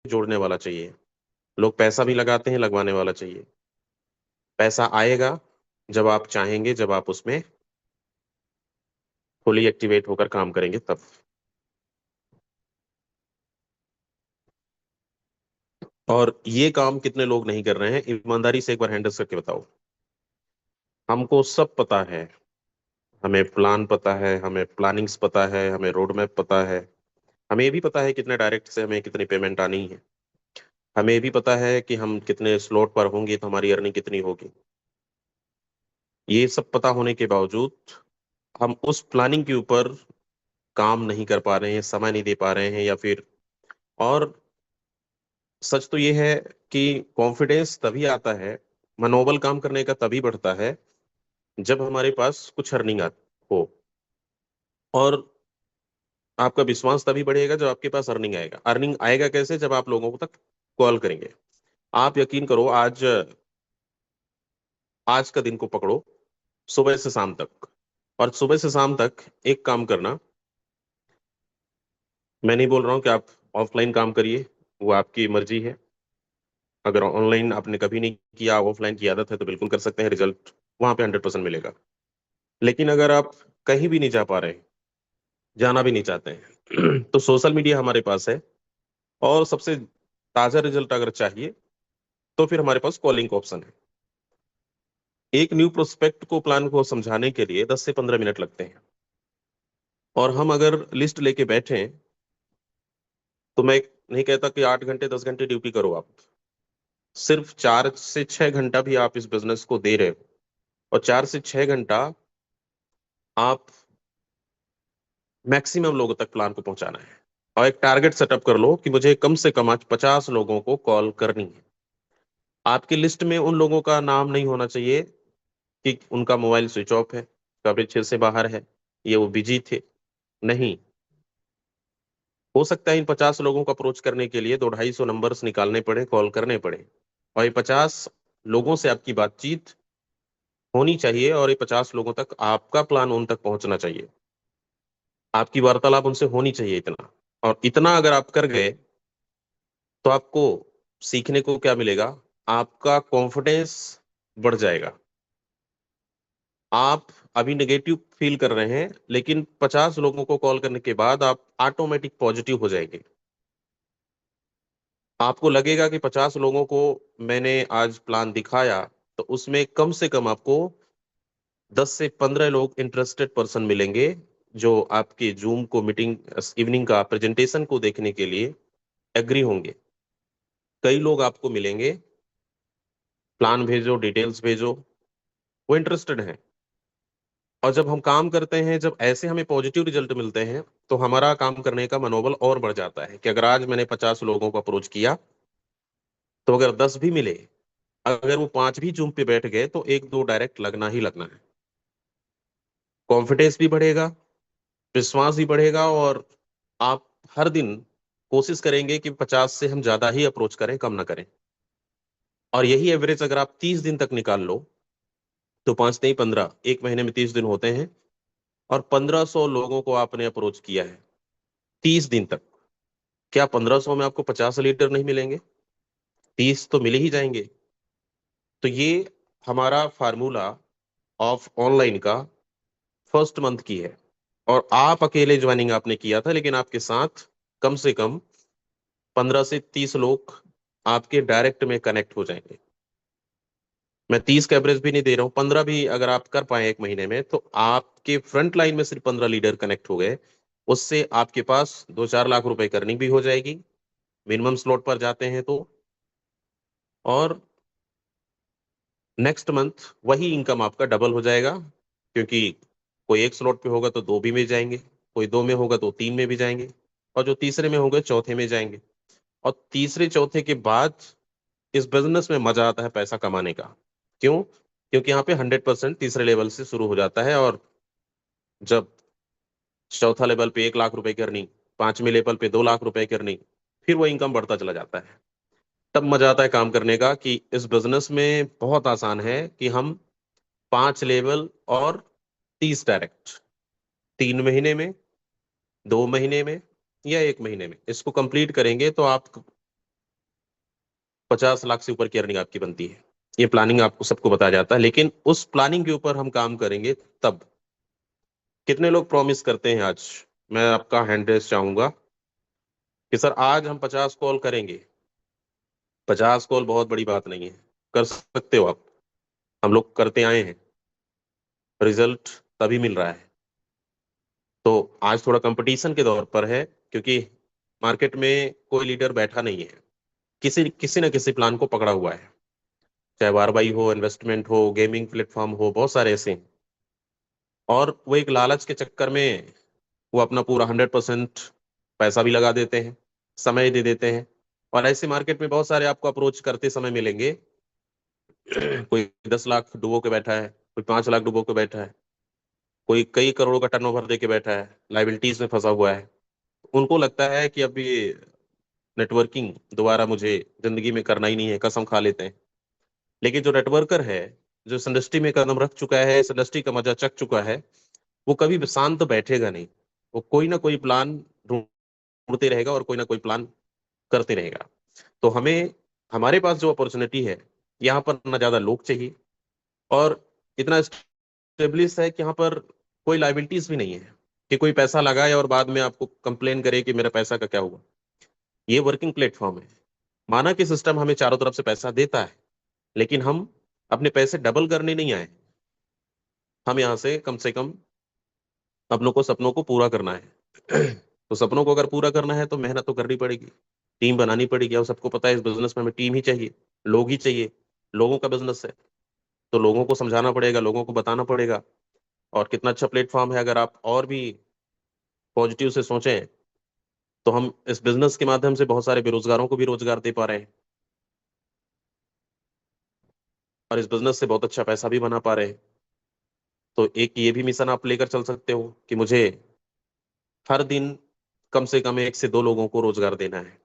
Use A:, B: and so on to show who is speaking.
A: जोड़ने वाला चाहिए। लोग पैसा भी लगाते हैं, लगवाने वाला चाहिए। पैसा आएगा जब आप चाहेंगे, जब आप उसमें फुली एक्टिवेट होकर काम करेंगे तब। और ये काम कितने लोग नहीं कर रहे हैं, ईमानदारी से एक बार हैंडल्स करके बताओ। हमको सब पता है, हमें प्लान पता है, हमें प्लानिंग्स पता है, हमें रोड मैप पता है। हमें ये भी पता है कितने डायरेक्ट से हमें कितनी पेमेंट आनी है। हमें ये भी पता है कि हम कितने स्लॉट पर होंगे तो हमारी अर्निंग कितनी होगी। ये सब पता होने के बावजूद हम उस प्लानिंग के ऊपर काम नहीं कर पा रहे हैं, समय नहीं दे पा रहे हैं, या फिर। और सच तो ये है कि कॉन्फिडेंस तभी आता है, मनोबल काम करने का तभी बढ़ता है, जब हमारे पास कुछ अर्निंग हो। और आपका विश्वास तभी बढ़ेगा जब आपके पास अर्निंग आएगा। अर्निंग आएगा कैसे? जब आप लोगों को तक कॉल करेंगे। आप यकीन करो, आज आज का दिन को पकड़ो, सुबह से शाम तक। और सुबह से शाम तक एक काम करना। मैं नहीं बोल रहा हूँ कि आप ऑफलाइन काम करिए, वो आपकी मर्जी है। अगर ऑनलाइन आपने कभी नहीं किया, ऑफलाइन की आदत है, तो बिल्कुल कर सकते हैं, रिजल्ट वहां पे 100% मिलेगा। लेकिन अगर आप कहीं भी नहीं जा पा रहे, जाना भी नहीं चाहते हैं तो सोशल मीडिया हमारे पास है। और सबसे ताजा रिजल्ट अगर चाहिए, तो फिर हमारे पास कॉलिंग का ऑप्शन है। एक न्यू प्रोस्पेक्ट को, प्लान को समझाने के लिए 10 से 15 मिनट लगते हैं। और हम अगर लिस्ट लेके बैठे, तो मैं नहीं कहता कि 8 घंटे 10 घंटे ड्यूटी करो आप। सिर्फ 4 से 6 घंटा भी आप इस बिजनेस को दे रहे हो, और 4 से 6 घंटा आप मैक्सिमम लोगों तक प्लान को पहुंचाना है। और एक टारगेट सेटअप कर लो कि मुझे कम से कम आज 50 लोगों को कॉल करनी है। आपकी लिस्ट में उन लोगों का नाम नहीं होना चाहिए कि उनका मोबाइल स्विच ऑफ है, कवरेज क्षेत्र से बाहर है, ये वो बिजी थे। नहीं। हो सकता है इन 50 लोगों को अप्रोच करने के लिए 200-250 नंबर्स निकालने पड़े, कॉल करने पड़े। और ये 50 लोगों से आपकी बातचीत होनी चाहिए, और ये 50 लोगों तक आपका प्लान उन तक पहुंचना चाहिए। आपकी वार्तालाप उनसे होनी चाहिए इतना। और इतना अगर आप कर गए, तो आपको सीखने को क्या मिलेगा? आपका कॉन्फिडेंस बढ़ जाएगा। आप अभी नेगेटिव फील कर रहे हैं, लेकिन 50 लोगों को कॉल करने के बाद आप ऑटोमेटिक पॉजिटिव हो जाएंगे। आपको लगेगा कि 50 लोगों को मैंने आज प्लान दिखाया, तो उसमें कम से कम आपको 10 से 15 लोग इंटरेस्टेड पर्सन मिलेंगे, जो आपके जूम को मीटिंग इवनिंग का प्रेजेंटेशन को देखने के लिए एग्री होंगे। कई लोग आपको मिलेंगे, प्लान भेजो, डिटेल्स भेजो, वो इंटरेस्टेड हैं। और जब हम काम करते हैं, जब ऐसे हमें पॉजिटिव रिजल्ट मिलते हैं, तो हमारा काम करने का मनोबल और बढ़ जाता है कि अगर आज मैंने 50 लोगों को अप्रोच किया, तो अगर 10 भी मिले, अगर वो 5 भी जूम पे बैठ गए, तो एक दो डायरेक्ट लगना ही लगना है। कॉन्फिडेंस भी बढ़ेगा, विश्वास भी बढ़ेगा, और आप हर दिन कोशिश करेंगे कि 50 से हम ज्यादा ही अप्रोच करें, कम ना करें। और यही एवरेज अगर आप 30 दिन तक निकाल लो, तो 5 नहीं 15, एक महीने में 30 दिन होते हैं। और 1500 लोगों को आपने अप्रोच किया है 30 दिन तक। क्या 1500 में आपको 50 लीटर नहीं मिलेंगे? 30 तो मिले ही जाएंगे। तो ये हमारा फार्मूला ऑफ ऑनलाइन का फर्स्ट मंथ की है। और आप अकेले ज्वाइनिंग आपने किया था, लेकिन आपके साथ कम से कम 15 से 30 लोग आपके डायरेक्ट में कनेक्ट हो जाएंगे। मैं 30 का एवरेज भी नहीं दे रहा हूँ, 15 भी अगर आप कर पाए एक महीने में, तो आपके फ्रंट लाइन में सिर्फ 15 लीडर कनेक्ट हो गए। उससे आपके पास 2-4 लाख रुपए की अर्निंग भी हो जाएगी, मिनिमम स्लॉट पर जाते हैं तो। और नेक्स्ट मंथ वही इनकम आपका डबल हो जाएगा, क्योंकि कोई एक स्लॉट पे होगा तो दो भी में जाएंगे, कोई दो में होगा तो तीन में भी जाएंगे, और जो तीसरे में होंगे चौथे में जाएंगे। और तीसरे चौथे के बाद इस बिजनेस में मजा आता है पैसा कमाने का। क्यों? क्योंकि यहाँ पे 100% तीसरे लेवल से शुरू हो जाता है। और जब चौथा लेवल पे 1 लाख रुपए की अर्निंग, पांचवें लेवल पे 2 लाख रुपए की अर्निंग, फिर वो इनकम बढ़ता चला जाता है। तब मजा आता है काम करने का, कि इस बिजनेस में बहुत आसान है कि हम 5 लेवल और 30 डायरेक्ट 3 महीने में, 2 महीने में, या 1 महीने में इसको कंप्लीट करेंगे, तो आप 50 लाख से ऊपर की अर्निंग आपकी बनती है। ये प्लानिंग आपको सबको बताया जाता है, लेकिन उस प्लानिंग के ऊपर हम काम करेंगे तब। कितने लोग प्रॉमिस करते हैं आज? मैं आपका हैंड रेस चाहूंगा कि सर आज हम 50 कॉल करेंगे। 50 कॉल बहुत बड़ी बात नहीं है, कर सकते हो आप। हम लोग करते आए हैं, रिजल्ट तभी मिल रहा है। तो आज थोड़ा कंपटीशन के दौर पर है, क्योंकि मार्केट में कोई लीडर बैठा नहीं है, किसी किसी न किसी प्लान को पकड़ा हुआ है। चाहे वारवाई हो, इन्वेस्टमेंट हो, गेमिंग प्लेटफॉर्म हो, बहुत सारे ऐसे हैं। और वो एक लालच के चक्कर में वो अपना पूरा 100% पैसा भी लगा देते हैं, समय दे देते हैं। और ऐसे मार्केट में बहुत सारे आपको अप्रोच करते समय मिलेंगे। कोई 10 लाख डुबो के बैठा है, कोई 5 लाख डुबो के बैठा है, कोई कई करोड़ों का टर्नओवर दे के बैठा है, लाइबिलिटीज में फंसा हुआ है। उनको लगता है कि अभी नेटवर्किंग दोबारा मुझे जिंदगी में करना ही नहीं है, कसम खा लेते हैं। लेकिन जो नेटवर्कर है, जो इस इंडस्ट्री में कदम रख चुका है, इस इंडस्ट्री का मजा चख चुका है, वो कभी भी शांत बैठेगा नहीं। वो कोई ना कोई प्लान ढूंढते रहेगा और कोई ना कोई प्लान करते रहेगा। तो हमें, हमारे पास जो अपॉर्चुनिटी है, यहाँ पर ना ज्यादा लोग चाहिए, और इतना स्टेब्लिश है कि यहाँ पर कोई लाइबिलिटीज भी नहीं है कि कोई पैसा लगाए और बाद में आपको कंप्लेन करे कि मेरा पैसा का क्या हुआ। ये वर्किंग प्लेटफॉर्म है। माना कि सिस्टम हमें चारों तरफ से पैसा देता है, लेकिन हम अपने पैसे डबल करने नहीं आए। हम यहाँ से कम अपनों को, सपनों को पूरा करना है। तो सपनों को अगर पूरा करना है तो मेहनत तो करनी पड़ेगी, टीम बनानी पड़ेगी। और सबको पता है इस बिजनेस में हमें टीम ही चाहिए, लोग ही चाहिए। लोगों का बिजनेस है, तो लोगों को समझाना पड़ेगा, लोगों को बताना पड़ेगा। और कितना अच्छा प्लेटफॉर्म है, अगर आप और भी पॉजिटिव से सोचें तो हम इस बिजनेस के माध्यम से बहुत सारे बेरोजगारों को भी रोजगार दे पा रहे हैं, और इस बिजनेस से बहुत अच्छा पैसा भी बना पा रहे हैं। तो एक ये भी मिशन आप लेकर चल सकते हो कि मुझे हर दिन कम से कम 1 से 2 लोगों को रोजगार देना है।